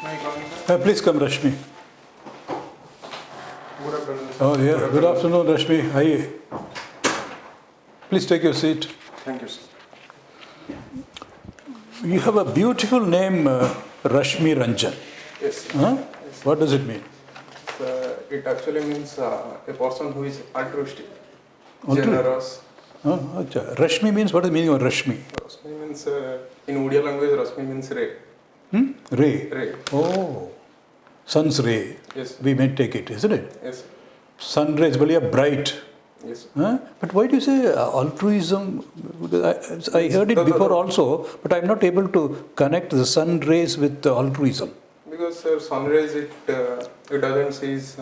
Please come, Rashmi. Good afternoon. Oh, yeah. Good afternoon, Rashmi. Hi. Please take your seat. Thank you, sir. You have a beautiful name, RASHMIRANJAN. Yes. Huh? What does it mean? It actually means a person who is altruistic, Altruistic? generous. Acha. Rashmi means, what is the meaning of Rashmi? Rashmi means, in Odia language, Rashmi means ray. Ray. Ray. Oh, sun's ray. Yes. We may take it, isn't it? Yes. Sun rays, very bright. Yes. Huh? But why do you say altruism? Because I heard it before also, but I'm not able to connect the sun rays with altruism. Because sun rays, it doesn't seize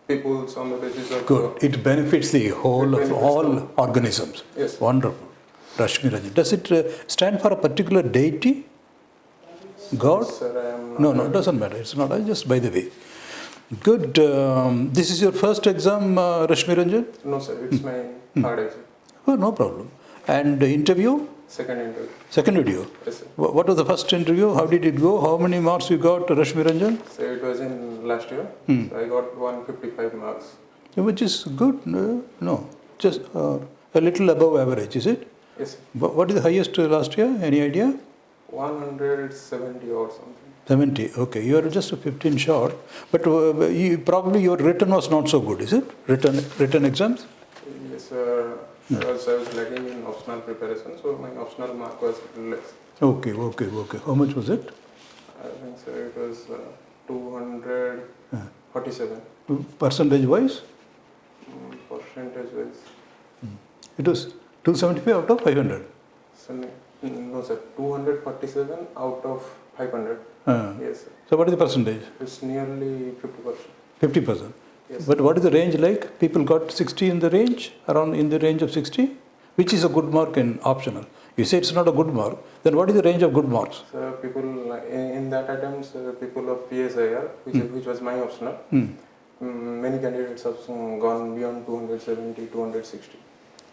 peoples on the basis of... Good. It benefits the whole of all organisms. Yes. Wonderful. RASHMIRANJAN. Does it stand for a particular deity? God? Yes, sir, I am not No, it doesn't matter. It's not. Just by the way. Good. This is your first exam, RASHMIRANJAN? No, sir. It's my third exam. Oh, no problem. And interview? Second interview. Second video? Yes, sir. What was the first interview? How did it go? How many marks you got, RASHMIRANJAN? So it was in last year. So I got 155 marks. Which is good. No, just a little above average, is it? Yes, sir. What is the highest last year? Any idea? 170 or something. 70. Okay, you are just a 15 short. But probably your written was not so good, is it? Written exams? Yes, sir. I was lagging in optional preparation, so my optional mark was less. Okay. How much was it? I think, sir, it was 247. Percentage wise? Percentage wise. It was 275 out of 500. No, sir. 247 out of 500. Yes, sir. So what is the percentage? It's nearly 50%. 50%. Yes. But what is the range like? People got 60 in the range, around in the range of 60, which is a good mark in optional. You say it's not a good mark, then what is the range of good marks? So people in that attempt, people of PSIR, which was my optional, many candidates have gone beyond 270, 260.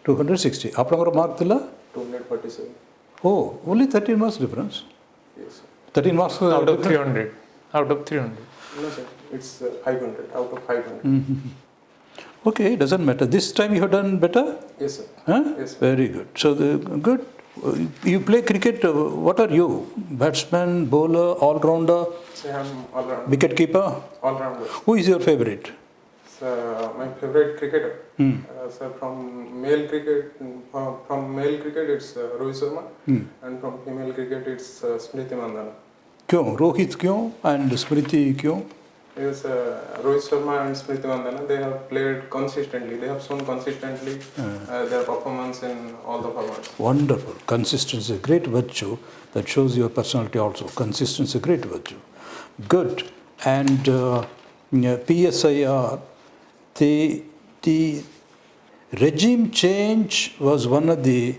260. Apnamara mark tilla? 247. Oh, only 13 marks difference. Yes, sir. 13 marks out of 300. Out of 300. No, sir. It's 500 out of 500. Okay, doesn't matter. This time you have done better? Yes, sir. Huh? Yes, sir. Very good. So, good. You play cricket. What are you? Batsman, bowler, all-rounder? So I'm all-rounder. Wicket keeper? All-rounder. Who is your favorite? So, my favorite cricketer. So from male cricket, it's Rohit Sharma, and from female cricket, it's Smriti Mandhana. Kyun? Rohit kyun and Smriti kyun? Yes, Rohit Sharma and Smriti Mandhana, they have played consistently. They have shown consistently their performance in all the formats. Wonderful. Consistency is a great virtue that shows your personality also. Consistency is a great virtue. Good. And PSIR, the regime change was one of the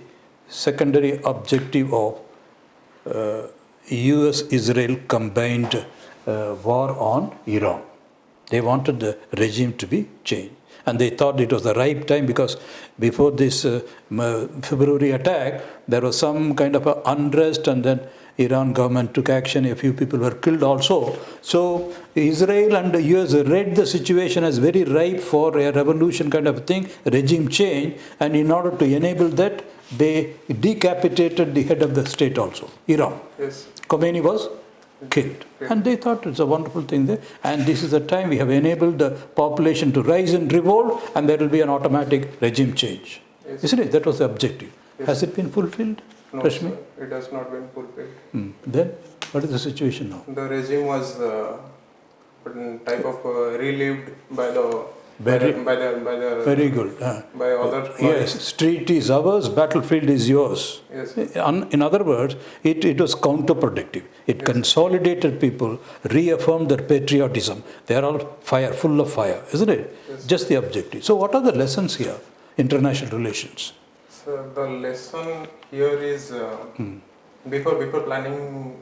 secondary objective of US-Israel combined war on Iran. They wanted the regime to be changed. And they thought it was the right time because before this February attack, there was some kind of unrest and then Iran government took action. A few people were killed also. So Israel and the US read the situation as very ripe for a revolution kind of thing, regime change. And in order to enable that, they decapitated the head of the state also, Iran. Yes. Khomeini was killed. And they thought it's a wonderful thing there. And this is the time we have enabled the population to rise and revolt and there will be an automatic regime change. Yes. Isn't it? That was the objective. Yes. Has it been fulfilled, No, Rashmi? sir, it has not been fulfilled. Then, what is the situation now? The regime was type of relived by the Very good. by other Yes, street is ours, battlefield is yours. Yes. In other words, it was counterproductive. It consolidated people, reaffirmed their patriotism. They are all full of fire, isn't it? Yes. Just the objective. So what are the lessons here? International relations. So the lesson here is before planning,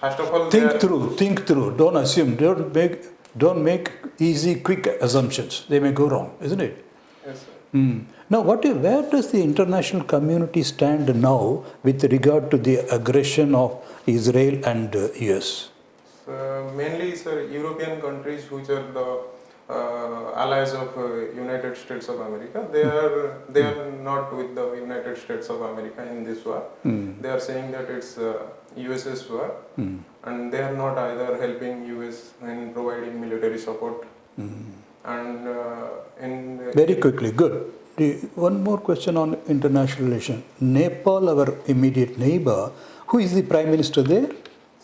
first of all, Think through. Don't assume. Don't make easy, quick assumptions. They may go wrong, isn't it? Yes, sir. Now, where does the international community stand now with regard to the aggression of Israel and US? So mainly, sir, European countries which are the allies of United States of America, they are not with the United States of America in this war. They are saying that it's USS war, and they are not either helping US in providing military support. And Very quickly, good. One more question on international relations. Nepal, our immediate neighbor, who is the Prime Minister there?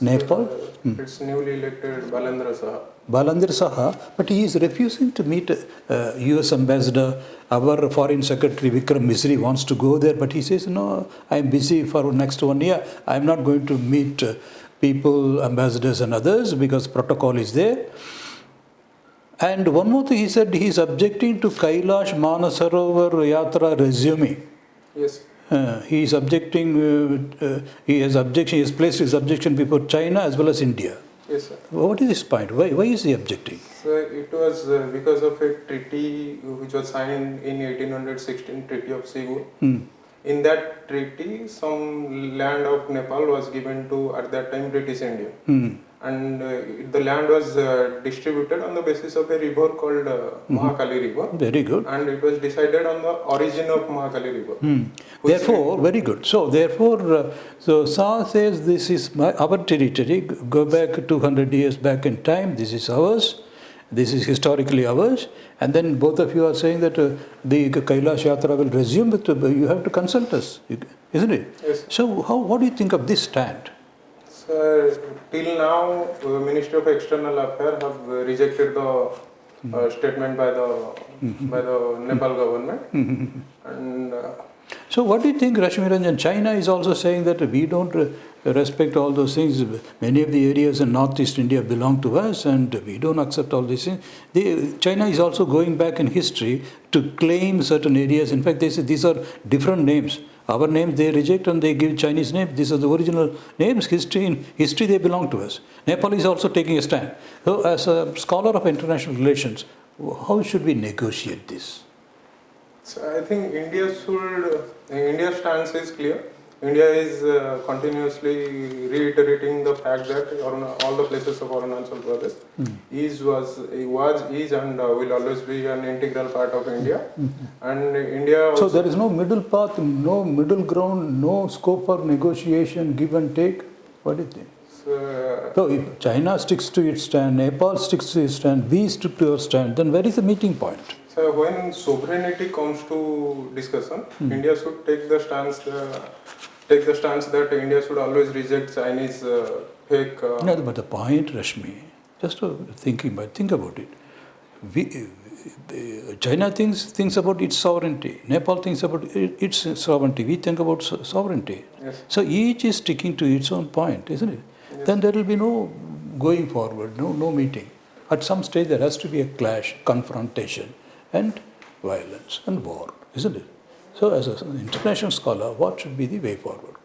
Nepal? It's newly elected Balendra Saha. Balandra Saha, but he is refusing to meet US ambassador. Our foreign secretary Vikram Misri wants to go there, but he says, no, I am busy for next 1 year. I am not going to meet people, ambassadors and others because protocol is there. And one more thing, he said he is objecting to Kailash Manasarovar Yatra resume. Yes. He is objecting, he has placed his objection before China as well as India. Yes, sir. What is his point? Why is he objecting? So it was because of a treaty which was signed in 1816, Treaty of Sigur. In that treaty, some land of Nepal was given to, at that time, British India. And the land was distributed on the basis of a river called Mahakali River. Very good. And it was decided on the origin of Mahakali River. Therefore, very good. So, therefore, so Shah says this is our territory. Go back 200 years back in time. This is ours. This is historically ours. And then both of you are saying that the Kailash Yatra will resume, but you have to consult us, isn't it? Yes. So, what do you think of this stand? So, till now, Ministry of External Affairs have rejected the statement by the Nepal government. And so what do you think, RASHMIRANJAN? China is also saying that we don't respect all those things. Many of the areas in Northeast India belong to us and we don't accept all these things. China is also going back in history to claim certain areas. In fact, they say these are different names. Our names they reject and they give Chinese names. These are the original names. In history they belong to us. Nepal is also taking a stand. So as a scholar of international relations, how should we negotiate this? so I think India's stance is clear. India is continuously reiterating the fact that all the places of Arunachal Pradesh is and will always be an integral part of India. And India also, So there is no middle path, no middle ground, no scope for negotiation, give and take. What do you think? So if China sticks to its stand, Nepal sticks to its stand, we stick to our stand, then where is the meeting point? So when sovereignty comes to discussion, India should take the stance that India should always reject Chinese fake. No, but the point, Rashmi, just think about it. China thinks about its sovereignty. Nepal thinks about its sovereignty. We think about sovereignty. Yes. So each is sticking to its own point, isn't it? Yes. Then there will be no going forward, no meeting. At some stage there has to be a clash, confrontation and violence and war, isn't it? So as an international scholar, what should be the way forward?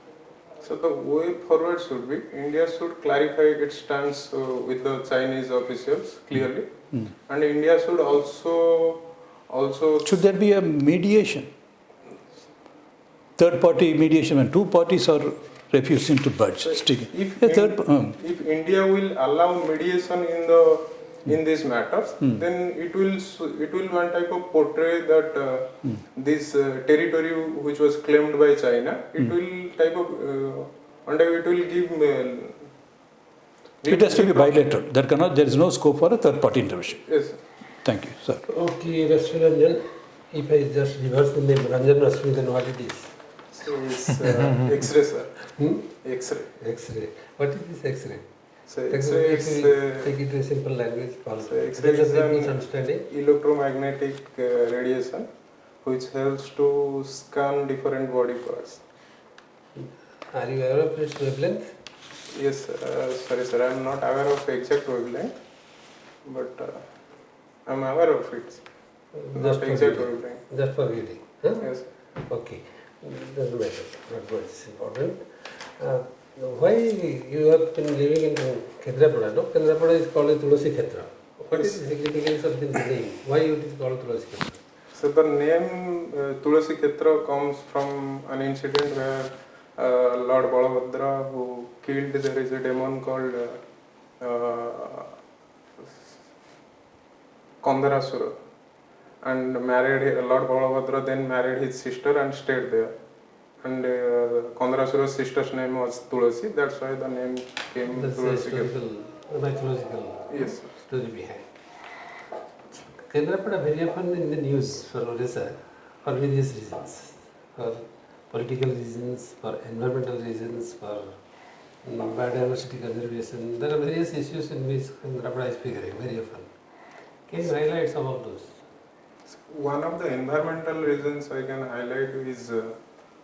So the way forward should be India should clarify its stance with the Chinese officials clearly, and India should also Should there be a mediation? Third party mediation when two parties are refusing to budge, sticking. If India will allow mediation in these matters, then it will one type of portray that this territory which was claimed by China, it will type of it will give. It has to be bilateral. There is no scope for a third party intervention. Yes. Thank you, sir. Okay, RASHMIRANJAN. If I just reverse the name Ranjan Rashmi, then what it is? So it's X-ray, sir. X-ray. X-ray. What is this X-ray? So X-ray is take it to a simple language. so X-ray is an electromagnetic radiation which helps to scan different body parts. Are you aware of its wavelength? Yes, sorry sir, I am not aware of exact wavelength, but I am aware of it. Not exact wavelength. Just for reading. Huh? Yes. Okay. Doesn't matter. Not what is important. Why you have been living in Kendrapada? No, Kendrapada is called a Tulasi Khetra. What is the significance of the name? Why it is called Tulasi Khetra? So the name Tulasi Khetra comes from an incident where Lord Balabhadra, who killed, there is a demon called Kandarasura and married Lord Balabhadra, then married his sister and stayed there. And Kandarasura's sister's name was Tulasi, that's why the name came That's the Tulasi. historical, mythological Yes, sir. story behind. Kendrapada very often in the news for Odisha for various reasons, for political reasons, for environmental reasons, for biodiversity conservation. There are various issues in which Kendrapada is figuring very often. Can you highlight some of those? One of the environmental reasons I can highlight is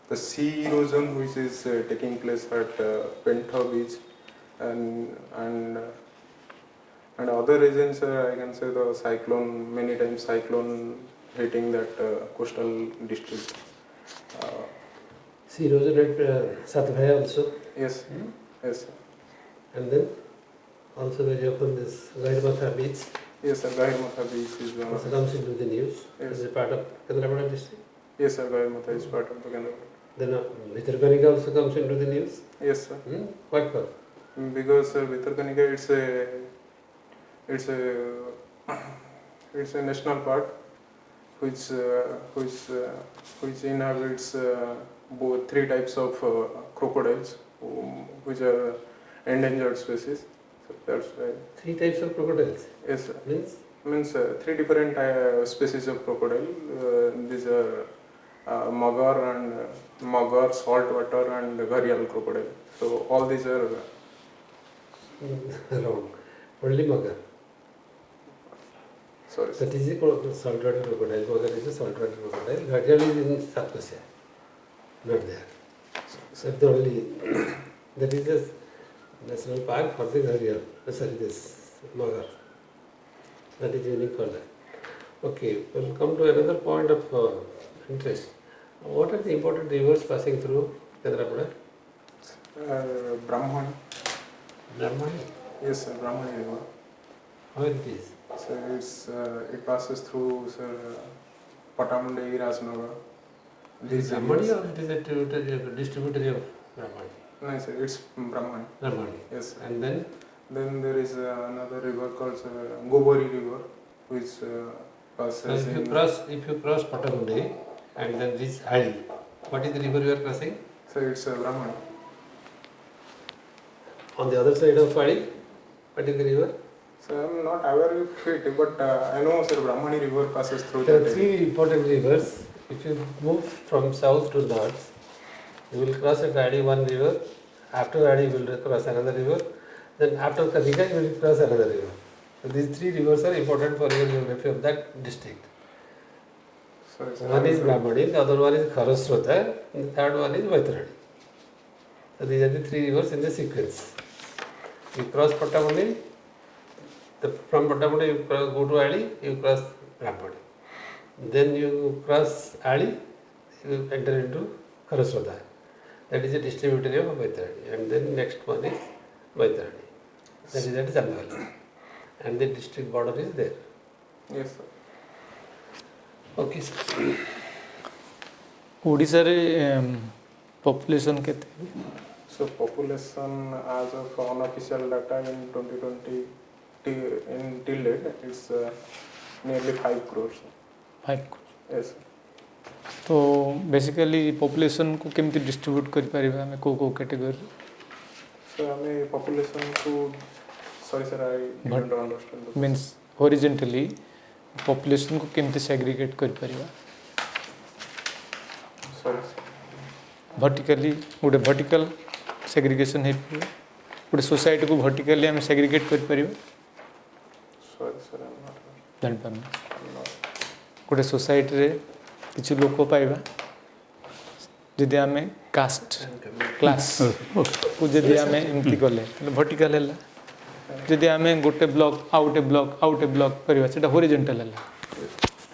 the sea erosion which is taking place at Pentha beach, and other reasons I can say the cyclone, many times cyclone hitting that coastal district. Sea erosion at Satvaya also. Yes, yes, sir. And then also very often this Vairmatha beach Yes, sir. Gahirmatha beach is one also of comes into the news Yes. as a part of Kendrapada district. Yes, sir. Gahirmatha is part of the Kendra. Then Vitarkanika also comes into the news. Yes, sir. What for? Because Vitarkanika it's a national park which inhabits both three types of crocodiles which are endangered species. So that's why. Three types of crocodiles. Yes, sir. Means Three different species of crocodile. These are magar, saltwater, and gharial crocodile. So all these are wrong. Only Magar. sorry. That is a saltwater crocodile. Magar is a saltwater crocodile. Gharial is in Satkosya. Not there. That's the only. That is a national park for the Gharial. Sorry, this Magar. That is unique for that. Okay, we'll come to another point of interest. What are the important rivers passing through Kendrapada? Brahmani. Brahmani. Yes, sir. Brahmani river. How it is? So it passes through Pattnaik, Rajnagar. These Brahmani rivers. or it is a distributary of Brahmani? No, sir. It's Brahmani. Brahmani. Yes, sir. And then Then there is another river called Gobari river, which passes if in. you cross Pattnaik and then reach Adi, what is the river you are crossing? So it's Brahmani. On the other side of Adi, what is the river? So I'm not aware of it, but I know Sir Brahmani river passes through There that are area. three important rivers. If you move from south to north, you will cross at Adi one river. After Adi, you will cross another river. Then after Kadika, you will cross another river. So these three rivers are important for your geography of that district. Sorry, sir. One is Brahmani, the other one is Kharasrota, and the third one is Vaitarani. So these are the three rivers in the sequence. You cross Pattnaik, from Pattnaik you go to Adi, you cross Brahmani. Then you cross Adi, you enter into Kharasrota. That is a distributary of Vaitarani. And then next one is Vaitarani. That is at Chandival. And the district border is there. Yes, sir. Okay, sir. Odisha रे population केते So population as of unofficial data in 2020 till date is nearly 5 crores. 5 crore Yes, sir. तो basically population को केमती distribute करि परिबा हमें को category So I mean population to sorry sir I don't understand. Means horizontally population को केमती segregate करि परिबा Sorry sir. Vertically गोटे वर्टिकल सेग्रीगेशन है गोटे सोसाइटी को वर्टिकली हम सेग्रीगेट करि परिबा Sorry sir I'm not. जान पाना I'm not. गोटे सोसाइटी रे किछि लोक पाइबा जदि आमे कास्ट क्लास को जदि आमे एमती कले वर्टिकल हैला जदि आमे गोटे ब्लॉक आउट ए ब्लॉक करबा सेटा हॉरिजॉन्टल हैला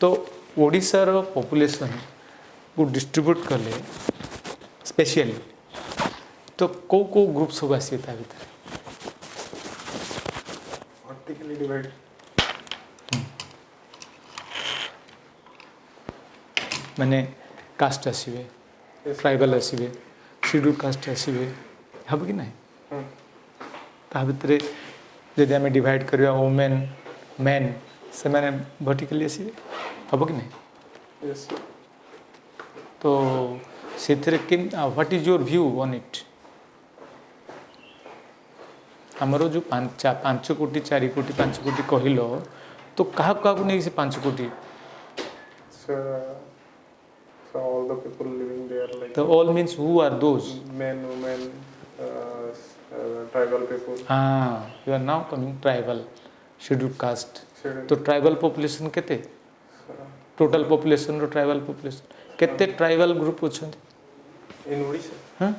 तो ओडिसा रो पॉपुलेशन को डिस्ट्रीब्यूट कले स्पेशली तो को ग्रुप सब आसी ता भीतर Vertically divided. माने कास्ट आसीबे Yes. ट्राइबल आसीबे शेड्यूल कास्ट आसीबे हब कि नाही ता भीतर जदि आम डिवाइड करवा वुमेन मेन से मैंने वर्टिकली आसवे हम कि नहीं Yes, sir. तो से what is your view on it आमर जो 5 कोटी 4 कोटी 5 कोटी कहल तो क्या क्या नहीं से 5 कोटी So, so all the people living there, like तो all means who are those men, women, tribal people. हाँ you are now coming tribal schedule caste Scheduled. तो ट्राइबल पॉपुलेशन केते So, टोटल पॉपुलेशन रो ट्राइबल पॉपुलेशन केते tribal group अछंती in Odisha, हां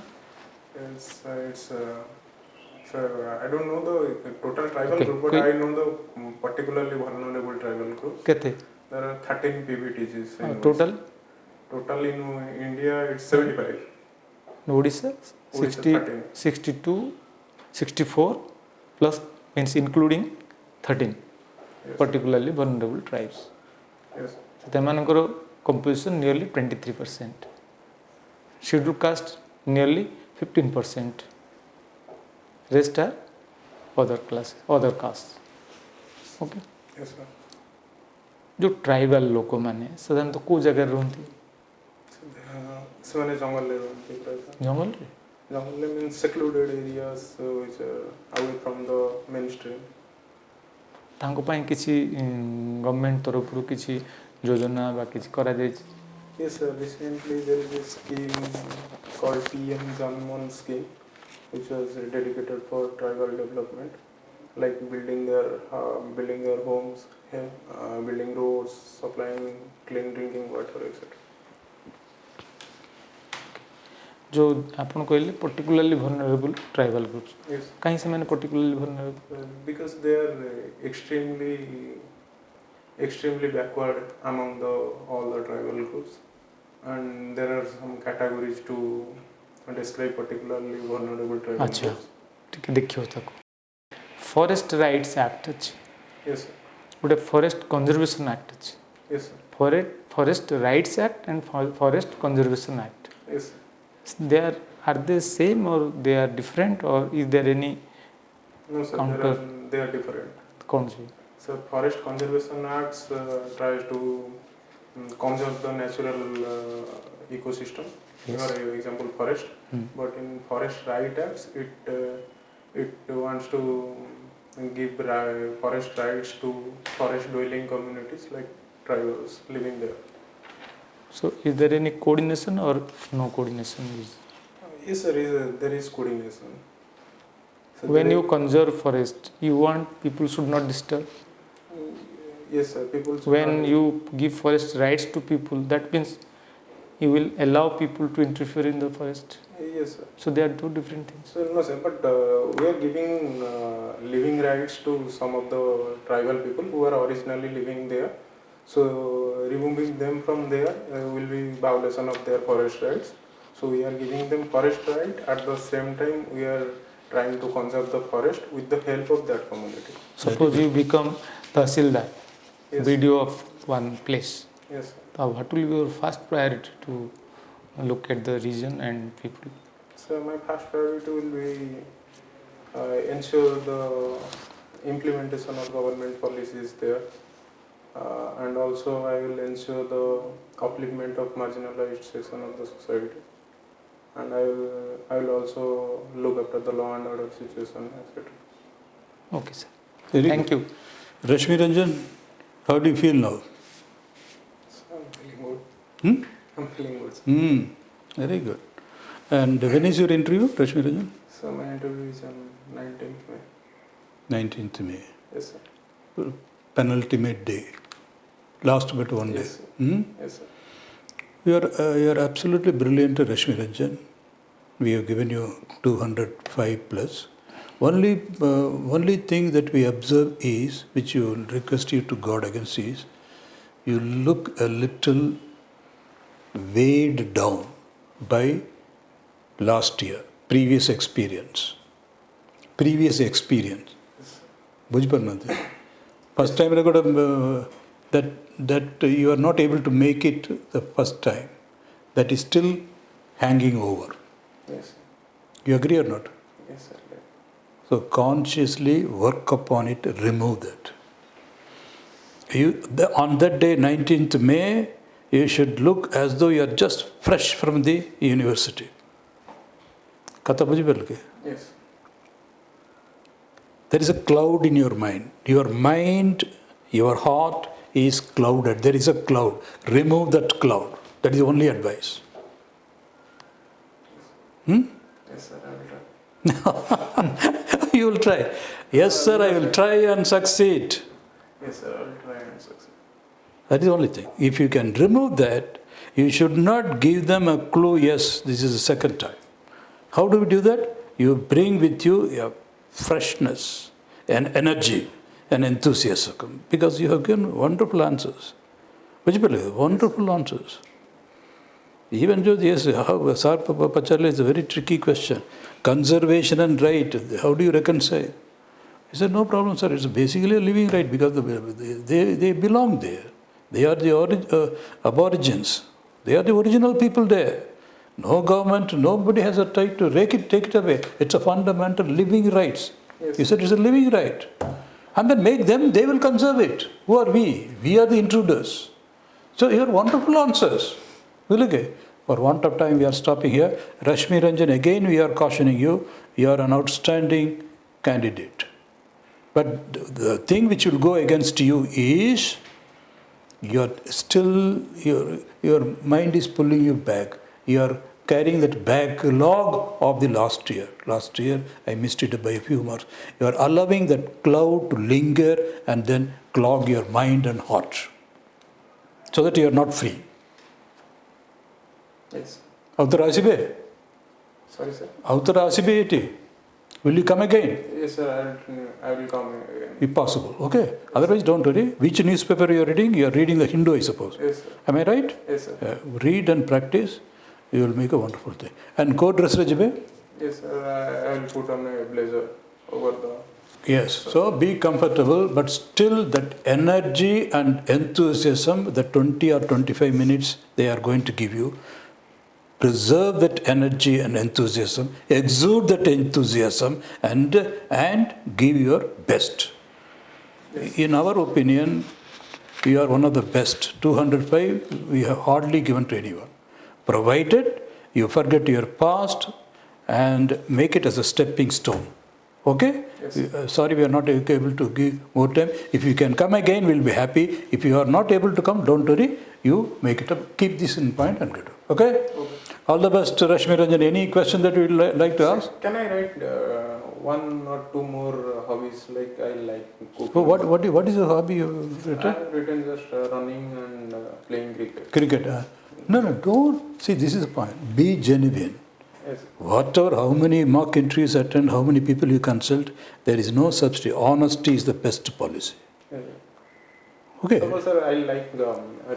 so I don't know the total tribal Okay, group, but quick. I know the particularly vulnerable tribal groups. केते There are 13 PBTGs. In total Odisha. Total in India, it's 75. Odisha Odisha 60 13. 62 64 plus means including 13 Yes. Particularly vulnerable tribes Yes. ସେମାନଙ୍କର composition nearly 23%, scheduled caste nearly 15%, rest are other classes, other castes. Okay. Yes, sir. जो tribal लोक मैंने साधारणतः को जगह रुहती ସେମାନେ ଜଙ୍ଗଲରେ ରୁହନ୍ତି ପ୍ରାୟତଃ जंगल रे ଜଙ୍ଗଲରେ means secluded areas which are away from the mainstream. तांको ପାଇଁ କିଛି गवर्नमेंट तरफରୁ କିଛି योजना बा କିଛି करा जायछि Yes, sir. Recently there is a scheme called PM Janman scheme, which was dedicated for tribal development, like building their homes, building roads, supplying clean drinking water, etc. जो आपण कहले particularly vulnerable tribal groups Yes, काहे से माने particularly vulnerable because they are extremely backward among all the tribal groups, and there are some categories to describe particularly vulnerable tribal अच्छा groups. ठीक देखियो ताको फॉरेस्ट राइट्स एक्ट अछि Yes, sir. गोटे forest conservation act अछि Yes, sir. Forest rights act and forest conservation act Yes, sir. they are they same or they are different or is there any No, sir. Counter. They are different. कौन सी So Forest Conservation Acts tries to conserve the natural ecosystem. Yes. For example, forest. But in Forest Right Acts, it wants to give forest rights to forest dwelling communities like tribals living there. so is there any coordination or no coordination is Yes, sir. There is coordination. So when there you conserve forest you want people should not disturb yes, sir. People. when you give forest rights to people that means you will allow people to interfere in the forest Yes, sir. so they are two different things So, no, sir, but we are giving living rights to some of the tribal people who are originally living there. So, removing them from there will be violation of their forest rights. So, we are giving them forest right. At the same time, we are trying to conserve the forest with the help of that community. suppose you become tahsildar Yes. BDO of one place Yes, sir. so what will be your first priority to look at the region and people So, my first priority will be ensure the implementation of government policies there. And also I will ensure the upliftment of marginalized section of the society, and I will also look after the law and order situation, etc. okay sir Very thank good. you Rashmiranjan, how do you feel now? So I'm feeling good. Hmm? I'm feeling good. Very good. And when is your interview, Rashmiranjan? So my interview is on 19th May. 19th May. Yes, sir. Penultimate day. Last but one Yes, day. sir. Hmm? Yes, sir. You are absolutely brilliant, Rashmiranjan. We have given you 205 plus. Only thing that we observe is, which you will request you to guard against is, you look a little weighed down by last year, previous experience. बुझिपारुनाहांती first time रे गोटे that you are not able to make it the first time, that is still hanging over. Yes, sir. You agree or not? Yes, sir. So consciously work upon it, remove that. On that day, 19th May, you should look as though you are just fresh from the university. Katha bujhiparle? Yes. There is a cloud in your mind. Your mind, your heart is clouded. There is a cloud. Remove that cloud. That is the only advice. Yes, sir, I will try. You will try. Yes, sir, I will try and succeed. Yes, sir, I will try and succeed. That is the only thing. If you can remove that, you should not give them a clue, yes, this is the second time. How do we do that? You bring with you a freshness and energy and enthusiasm because you have given wonderful answers. Wonderful answers. Even though, yes, Sir Pacharla is a very tricky question. Conservation and right, how do you reconcile? He said, no problem, sir. It's basically a living right because they belong there. They are the aborigines. They are the original people there. No government, nobody has a right to take it away. It's a fundamental living rights. Yes. He said it's a living right. And then make them, they will conserve it. Who are we? We are the intruders. So here are wonderful answers. Okay. For want of time, we are stopping here. RASHMIRANJAN, again we are cautioning you, you are an outstanding candidate. But the thing which will go against you is your mind is pulling you back. You are carrying that backlog of the last year. Last year, I missed it by a few marks. You are allowing that cloud to linger and then clog your mind and heart so that you are not free. Yes. Avtara asibe? Sorry, sir. Avtara asibe iti. Will you come again? Yes, sir, I will come again. If possible, okay. Otherwise, don't worry. Which newspaper you are reading? You are reading the Hindu, I suppose. Yes, sir. Am I right? Yes, sir. Read and practice. You will make a wonderful thing. And coat dress rejibe? Yes, sir, I will put on a blazer over the... Yes. So be comfortable, but still that energy and enthusiasm, the 20 or 25 minutes they are going to give you, preserve that energy and enthusiasm, exude that enthusiasm and give your best. Yes. In our opinion, you are one of the best. 205, we have hardly given to anyone. Provided you forget your past and make it as a stepping stone. Okay? Yes. Sorry, we are not able to give more time. If you can come again, we'll be happy. If you are not able to come, don't worry. You make it up. Keep this in mind and get it. Okay? Okay. All the best, RASHMIRANJAN. Any question that you would like to ask? Can I write one or two more hobbies like I like cooking? So what is the hobby you have I written? have written just running and playing cricket. Cricket. No, don't. See, this is the point. Be genuine. Yes. Whatever, how many mock interviews attend, how many people you consult, there is no substitute. Honesty is the best policy. Yes. Okay? Suppose, sir, I like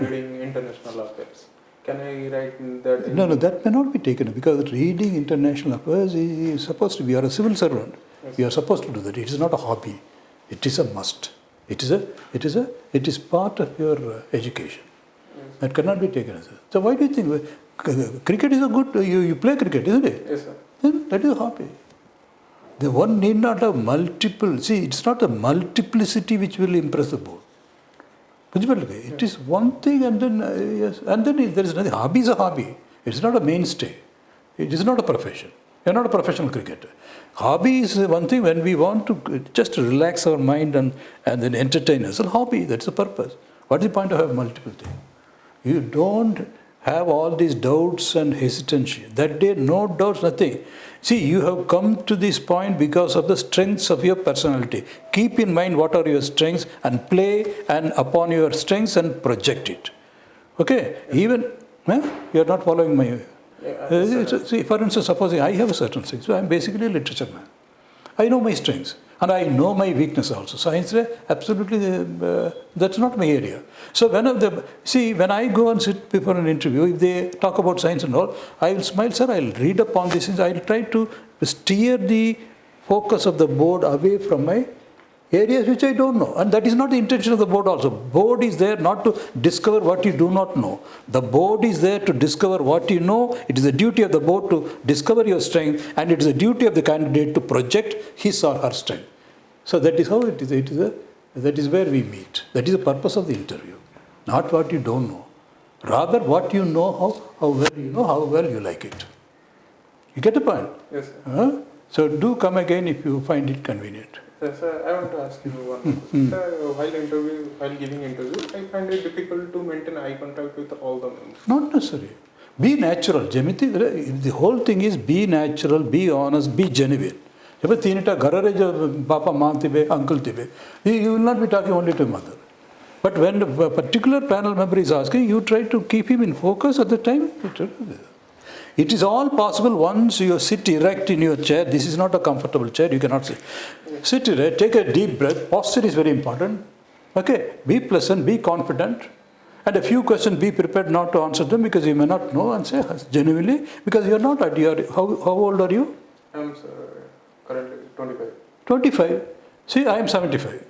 reading international affairs. Can I write that? No, that may not be taken because reading international affairs is supposed to be, you are a civil servant. Yes. You are supposed to do that. It is not a hobby. It is a must. It is part of your education. Yes. That cannot be taken as a. So why do you think cricket is a good, you play cricket, isn't it? Yes, sir. Then that is a hobby. The one need not have multiple, see, it's not the multiplicity which will impress the board. It is one thing and then, yes, and then there is nothing. Hobby is a hobby. It's not a mainstay. It is not a profession. You're not a professional cricketer. Hobby is one thing when we want to just relax our mind and then entertain us. It's a hobby, that's the purpose. What is the point of having multiple things? You don't have all these doubts and hesitancy. That day, no doubts, nothing. See, you have come to this point because of the strengths of your personality. Keep in mind what are your strengths and play and upon your strengths and project it. Okay? Even, you are not following my... see, for instance, supposing I have a certain strength. So I am basically a literature man. I know my strengths. And I know my weakness also. Science, absolutely, that's not my area. So when I go and sit before an interview, if they talk about science and all, I will smile, sir, I will read upon these things. I will try to steer the focus of the board away from my areas which I don't know. And that is not the intention of the board also. Board is there not to discover what you do not know. The board is there to discover what you know. It is the duty of the board to discover your strength, and it is the duty of the candidate to project his or her strength. So that is how it is. That is where we meet. That is the purpose of the interview. Not what you don't know. Rather what you know, how well you know, how well you like it. You get the point? Yes, sir. So do come again if you find it convenient. Sir, I want to ask you one question. Sir, while giving interview, I find it difficult to maintain eye contact with all the members. Not necessary. Be natural. The whole thing is be natural, be honest, be genuine. If you papa, ma, uncle, you will not be talking only to mother. But when a particular panel member is asking, you try to keep him in focus at the time. It is all possible once you sit erect in your chair. This is not a comfortable chair, you cannot sit. Sit erect, take a deep breath. Posture is very important. Okay, be pleasant, be confident. And a few questions, be prepared not to answer them because you may not know, and say genuinely, because you are not at your, how old are you? I am currently 25. 25. See, I am 75.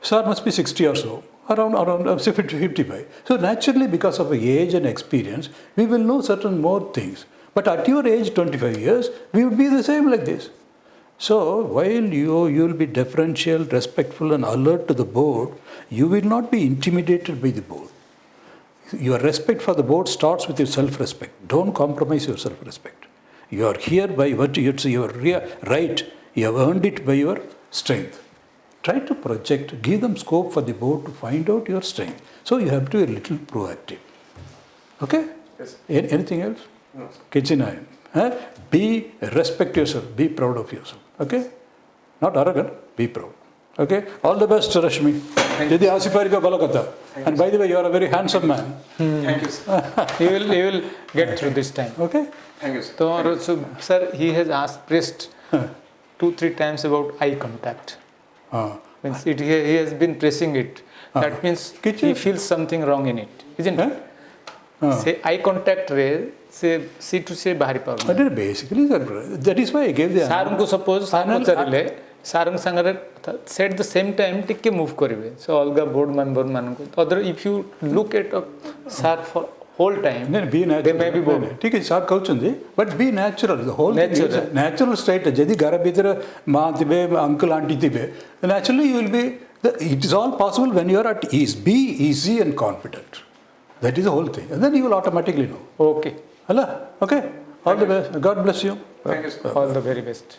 Sir must be 60 or so. Around 55. So naturally, because of age and experience, we will know certain more things. But at your age, 25 years, we would be the same like this. So while you will be deferential, respectful and alert to the board, you will not be intimidated by the board. Your respect for the board starts with your self-respect. Don't compromise your self-respect. You are here by what you say, your right. You have earned it by your strength. Try to project, give them scope for the board to find out your strength. So you have to be a little proactive. Okay? Yes. Anything else? No, sir. Kitchen iron. Respect yourself. Be proud of yourself. Okay? Not arrogant. Be proud. Okay? All the best, Rashmi. And by the way, you are a very handsome man. Thank you, sir. He will get through this time. Okay? Thank you, sir. So, sir, he has pressed 2-3 times about eye contact. Means he has been pressing it. That means he feels something wrong in it, isn't it? Say eye contact re se see to say bahari paru. Basically, that is why I gave the Sarun ko suppose sarun charile sarun sangare said the same time tikke move karibe. So alga board member manko. Other if you look at sir for whole time, they may be bored. ठीक है सार कहउछंदी, but be natural. The whole natural state. जदि घर भीतर माँ थिबे, uncle auntie थिबे, naturally you will be. It is all possible when you are at ease. Be easy and confident. That is the whole thing, and then you will automatically know. Okay. Allah, okay. All the best. God bless you. Thank you, sir. All the very best.